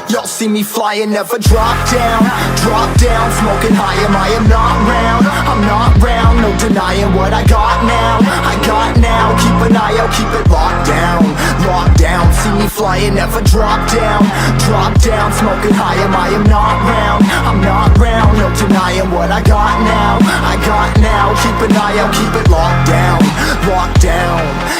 Y'all see me flying, never drop down. Smoking high, I am not round. I'm not round, no denying what I got now. Keep an eye out, keep it locked down. See me flying, never drop down. Smoking high, I am not round. I'm not round, no denying what I got now. Keep an eye out, keep it locked down.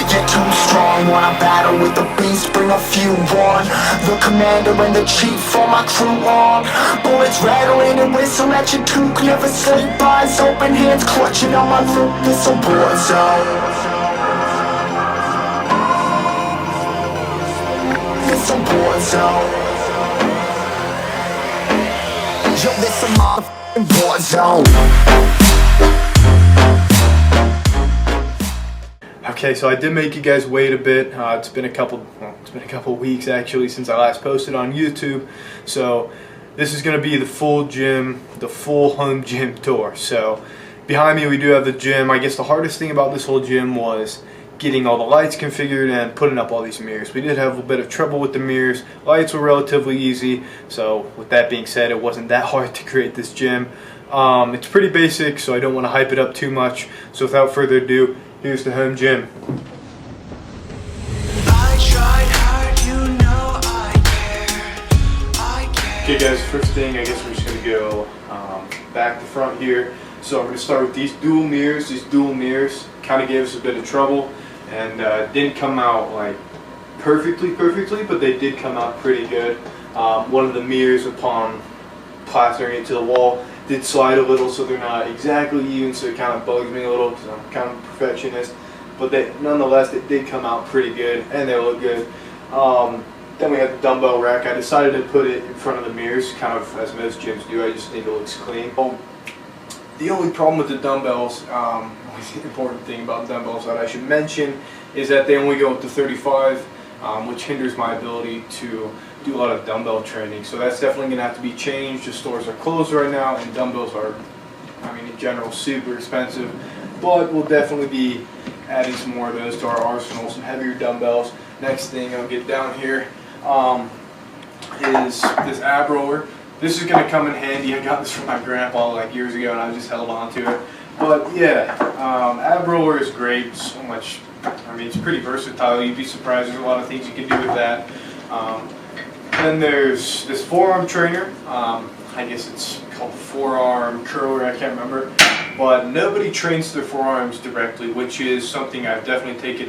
You're too strong, wanna battle with the beast, bring a few on. The commander and the chief for my crew on. Bullets rattling and whistle at your toque. Never sleep, eyes open, hands clutching on my loop. It's a war zone. It's a war zone. Yo, this a motherfucking war zone. Okay, so I did make you guys wait a bit. It's been a couple weeks actually since I last posted on YouTube. So this is going to be the full home gym tour. So behind me we do have the gym. I guess the hardest thing about this whole gym was getting all the lights configured and putting up all these mirrors. We did have a little bit of trouble with the mirrors. Lights were relatively easy. So with that being said, it wasn't that hard to create this gym. It's pretty basic, so I don't want to hype it up too much. So without further ado, here's the home gym. Okay guys, first thing, I guess we're just going to go back to front here. So I'm going to start with these dual mirrors. These dual mirrors kind of gave us a bit of trouble and didn't come out like perfectly, but they did come out pretty good. One of the mirrors, upon plastering it to the wall, did slide a little, so they're not exactly even, so it kind of bugs me a little because I'm kind of a perfectionist. But nonetheless, they did come out pretty good and they look good. Then we have the dumbbell rack. I decided to put it in front of the mirrors, kind of as most gyms do. I just think it looks clean. The only problem with the dumbbells, the important thing about dumbbells that I should mention, is that they only go up to 35, which hinders my ability to do a lot of dumbbell training. So that's definitely going to have to be changed. The stores are closed right now, and dumbbells are, in general, super expensive. But we'll definitely be adding some more of those to our arsenal, some heavier dumbbells. Next thing I'll get down here is this ab roller. This is going to come in handy. I got this from my grandpa like years ago and I just held on to it. But yeah, ab roller is great. So much, it's pretty versatile. You'd be surprised, there's a lot of things you can do with that. Then there's this forearm trainer. I guess it's called forearm curler, I can't remember. But nobody trains their forearms directly, which is something I've definitely taken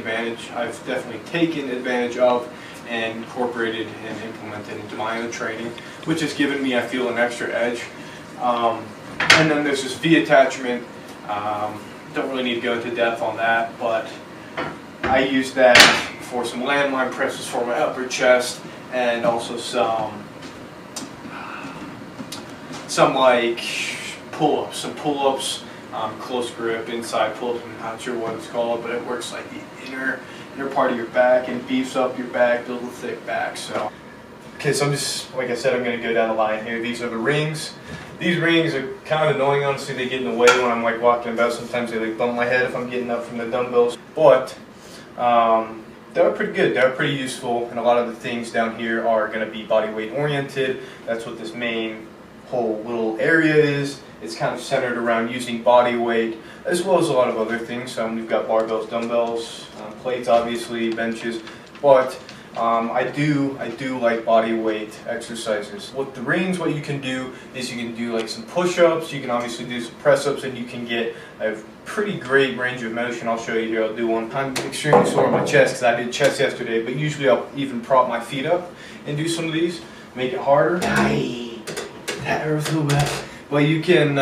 advantage of and incorporated and implemented into my own training, which has given me, I feel, an extra edge. And then there's this V attachment. Don't really need to go into depth on that, but I use that for some landmine presses for my upper chest, and also some like pull-ups, close grip, inside pull-ups. I'm not sure what it's called, but it works like the inner part of your back and beefs up your back, builds a thick back. So, okay, so I'm just, like I said, I'm going to go down the line here. These are the rings. These rings are kind of annoying, honestly. They get in the way when I'm like walking about. Sometimes they like bump my head if I'm getting up from the dumbbells. But they're pretty good. They're pretty useful, and a lot of the things down here are going to be body weight oriented. That's what this main whole little area is. It's kind of centered around using body weight, as well as a lot of other things. We've got barbells, dumbbells, plates, obviously, benches, but I do like body weight exercises. With the rings, what you can do is you can do like some push-ups, you can obviously do some press-ups, and you can get a pretty great range of motion. I'll show you here, I'll do one. I'm extremely sore on my chest because I did chest yesterday, but usually I'll even prop my feet up and do some of these, make it harder. That hurts a little bit. But you can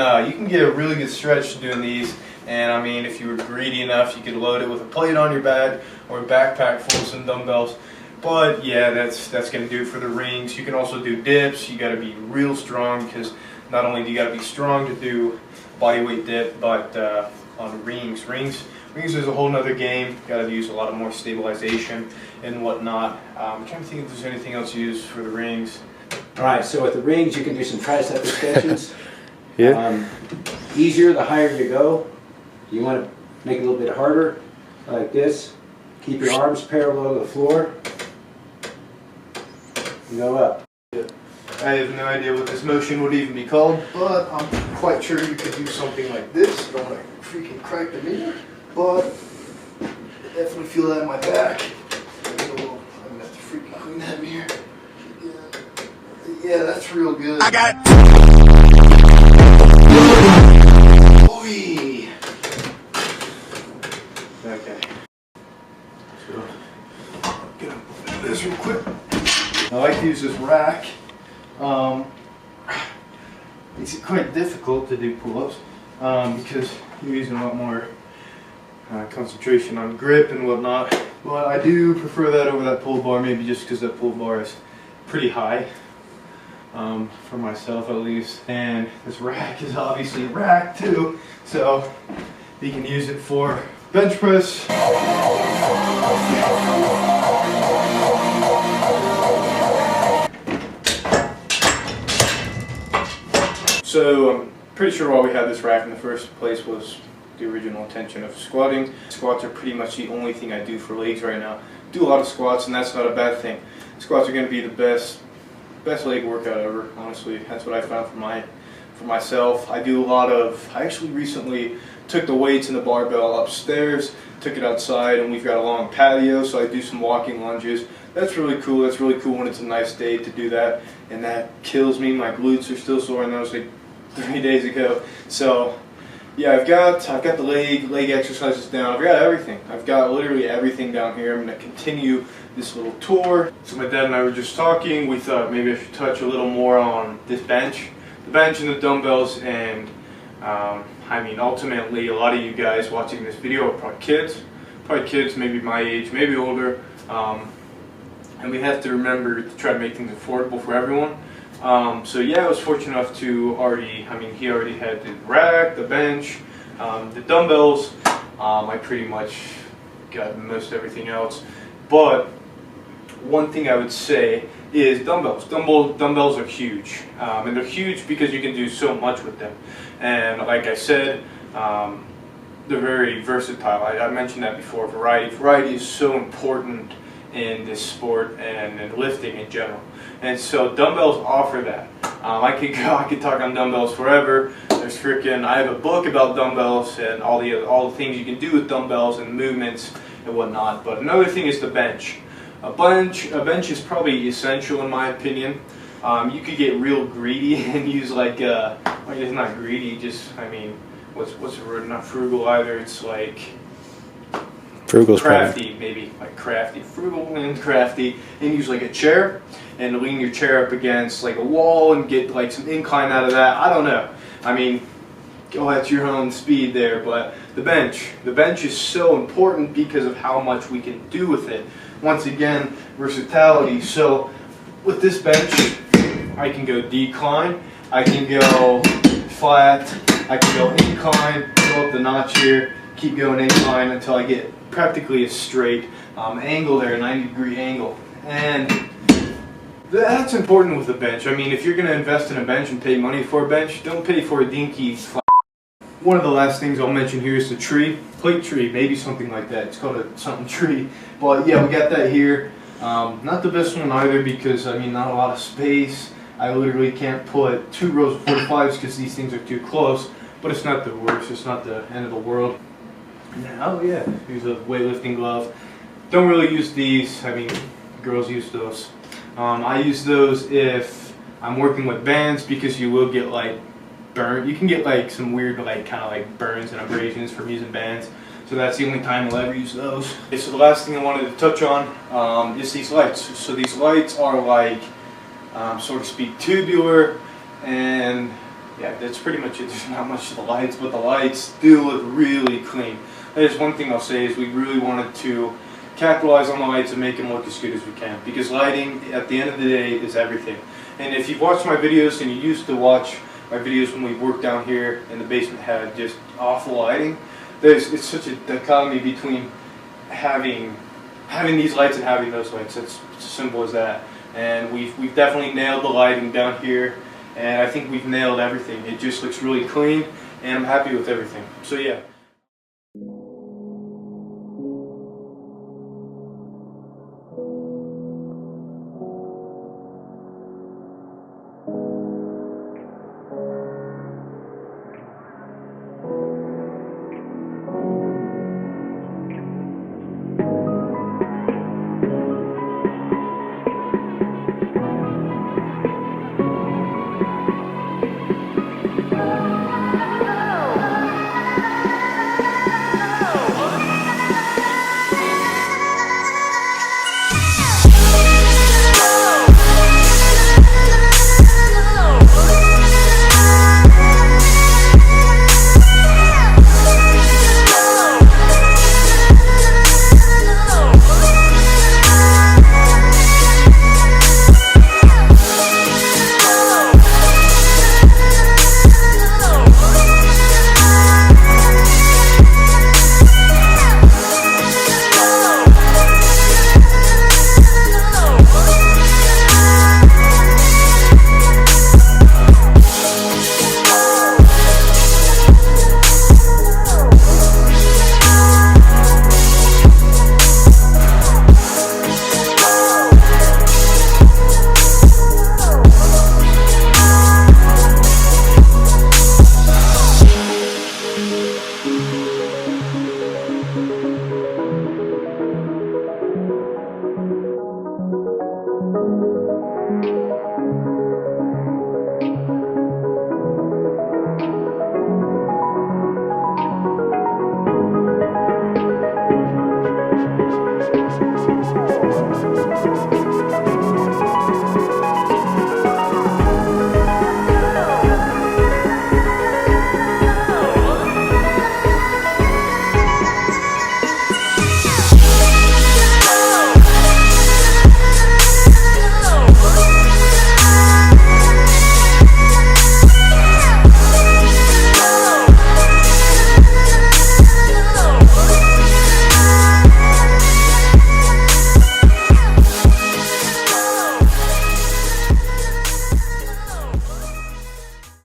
get a really good stretch doing these, and if you were greedy enough, you could load it with a plate on your back or a backpack full of some dumbbells. But yeah, that's going to do it for the rings. You can also do dips. You got to be real strong, because not only do you got to be strong to do body weight dip, but on rings is a whole nother game. Got to use a lot of more stabilization and whatnot. I'm trying to think if there's anything else used for the rings. All right, so with the rings, you can do some tricep extensions. Yeah. Easier the higher you go. You want to make it a little bit harder, like this. Keep your arms parallel to the floor. And go up. I have no idea what this motion would even be called, but I'm quite sure you could do something like this. I don't want to freaking crack the mirror, but I definitely feel that in my back. I'm gonna have to freaking clean that mirror. Yeah, that's real good. I got it. Oy. Okay. So, get up this real quick. I like to use this rack. It's quite difficult to do pull-ups because you're using a lot more concentration on grip and whatnot. But I do prefer that over that pull bar, maybe just because that pull bar is pretty high for myself at least. And this rack is obviously a rack too, so you can use it for bench press. So I'm pretty sure why we had this rack in the first place was the original intention of squatting. Squats are pretty much the only thing I do for legs right now. Do a lot of squats, and that's not a bad thing. Squats are going to be the best leg workout ever, honestly. That's what I found for myself. I do a lot of, I actually recently took the weights and the barbell upstairs, took it outside, and we've got a long patio, so I do some walking lunges. That's really cool. That's really cool when it's a nice day to do that, and that kills me. My glutes are still sore, and that was like 3 days ago. So yeah, I've got the leg exercises down. I've got everything. I've got literally everything down here. I'm going to continue this little tour. So my dad and I were just talking. We thought maybe I should touch a little more on this bench, the bench and the dumbbells. And I mean, ultimately, a lot of you guys watching this video are probably kids, maybe my age, maybe older. And we have to remember to try to make things affordable for everyone. So yeah, I was fortunate enough to he already had the rack, the bench, the dumbbells. I pretty much got most everything else. But one thing I would say is dumbbells. Dumbbells are huge. And they're huge because you can do so much with them. And like I said, they're very versatile. I mentioned that before, variety. Variety is so important in this sport and in lifting in general. And so dumbbells offer that. I could talk on dumbbells forever. There's I have a book about dumbbells and all the things you can do with dumbbells and movements and whatnot. But another thing is the bench. A bench is probably essential in my opinion. You could get real greedy and use it's not greedy, just what's the word? Not frugal either. It's like Frugal's crafty, maybe like crafty, frugal and crafty, and use like a chair and lean your chair up against like a wall and get like some incline out of that. I don't know. Go at your own speed there, but the bench is so important because of how much we can do with it. Once again, versatility. So with this bench, I can go decline, I can go flat, I can go incline, go up the notch here, keep going incline until I get practically a straight angle there, a 90-degree angle. And that's important with a bench. If you're going to invest in a bench and pay money for a bench, don't pay for a dinky flat. One of the last things I'll mention here is the tree, plate tree, maybe something like that. It's called a something tree. But yeah, we got that here. Not the best one either because, not a lot of space. I literally can't put 2 rows of 45s because these things are too close. But it's not the worst. It's not the end of the world. Oh yeah, here's a weightlifting glove. Don't really use these. Girls use those. I use those if I'm working with bands because you will get like burn. You can get like some weird burns and abrasions from using bands. So that's the only time I'll ever use those. Okay, so the last thing I wanted to touch on is these lights. So these lights are like, so to speak, tubular, and yeah, that's pretty much it. There's not much to the lights, but the lights do look really clean. There's one thing I'll say is we really wanted to capitalize on the lights and make them look as good as we can, because lighting at the end of the day is everything. And if you've watched my videos and you used to watch my videos when we worked down here and the basement had just awful lighting, it's such a dichotomy between having these lights and having those lights. It's as simple as that. And we've definitely nailed the lighting down here, and I think we've nailed everything. It just looks really clean, and I'm happy with everything. So yeah. you.